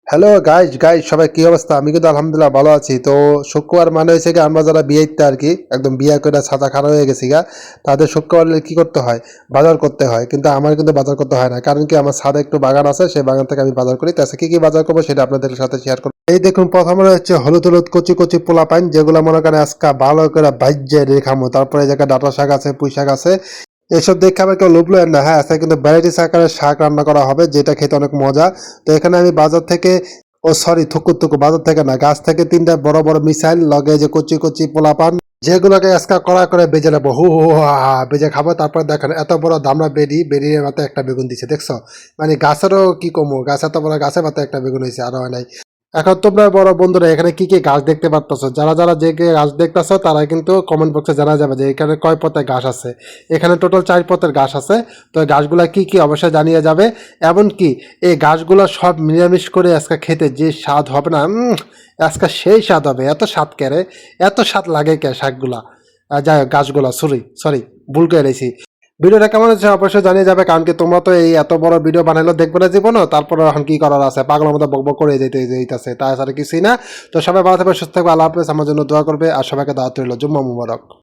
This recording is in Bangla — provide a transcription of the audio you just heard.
হ্যালো গাইজ গাইজ সবাই কি অবস্থা? আমি কিন্তু আলহামদুলিল্লাহ ভালো আছি। তো শুক্রবার মানে হয়েছে কি, আমরা যারা বিয়েতে আর কি একদম বিয়ে করে ছাতা খারাপ হয়ে গেছি গা, তাদের শুক্রবার কি করতে হয়? বাজার করতে হয়। কিন্তু আমার কিন্তু বাজার করতে হয় না, কারণ কি আমার ছাদে একটু বাগান আছে, সেই বাগান থেকে আমি বাজার করি। তাছাড়া কি কি বাজার করবো সেটা আপনাদের সাথে শেয়ার করবো। এই দেখুন, প্রথমে হচ্ছে হলুদ হলুদ কচি কচি পোলা পাইন, যেগুলো মনে করেন আজকে ভালো করে ভাজ্যে রেখামো। তারপরে এই জায়গায় ডাঁটা শাক আছে, পুঁই শাক আছে। এসব দেখে আবার কেউ লোভ লয় না। হ্যাঁ, আজকে কিন্তু ভ্যারাইটিস আকারের শাক রান্না করা হবে, যেটা খেতে অনেক মজা। তো এখানে আমি বাজার থেকে, ও সরি, থুকু বাজার থেকে না, গাছ থেকে তিনটা বড় বড় মিসাইল লগে যে কচি কচি পোলাপান, যেগুলোকে আজকে কড়া করে বেজে নেবো। হু হু হা হা বেজে খাবো। তারপর দেখেন এত বড় দামড়া বেরিয়ে মাথায় একটা বেগুন দিছে, দেখছো? মানে গাছেরও কি কমু, গাছ এত বড়, গাছে মাথায় একটা বেগুন হয়েছে, আরো হয় নাই। এখন তোমরা বড় বন্ধুরা এখানে কি কি গাছ দেখতে পারতেছো, যারা যারা যে যে গাছ দেখতেছো তারা কিন্তু কমেন্ট বক্সে জানা যাবে যে এখানে কয় পথের গাছ আছে। এখানে টোটাল 4 পথের গাছ আছে। তো এই গাছগুলা কি কি অবশ্যই জানিয়ে যাবে। এমনকি এই গাছগুলো সব মিলামিশ করে আজকে খেতে যে স্বাদ হবে না, আজকে সেই স্বাদ হবে। এত স্বাদ কেরে, এত স্বাদ লাগে কে শাকগুলা। যাই হোক, গাছগুলা, সরি সরি, ভুল করে রয়েছি। ভিডিওটা কেমন হচ্ছে অবশ্যই জানিয়ে যাবে, কারণ কি তোমরা তো এই এত বড় ভিডিও বানাইলেও দেখবে না জীবনও, তারপরে এখন কি করার আছে, পাগলের মতো বকবক করে যেতেছে, তাছাড়া কিছুই না। তো সবাই ভালো থাকবে, সুস্থ থাকবে, আল্লাহ হাফেজ। আমার জন্য দোয়া করবে আর সবাইকে দাওয়াত রইল, জুম্মা মুবারক।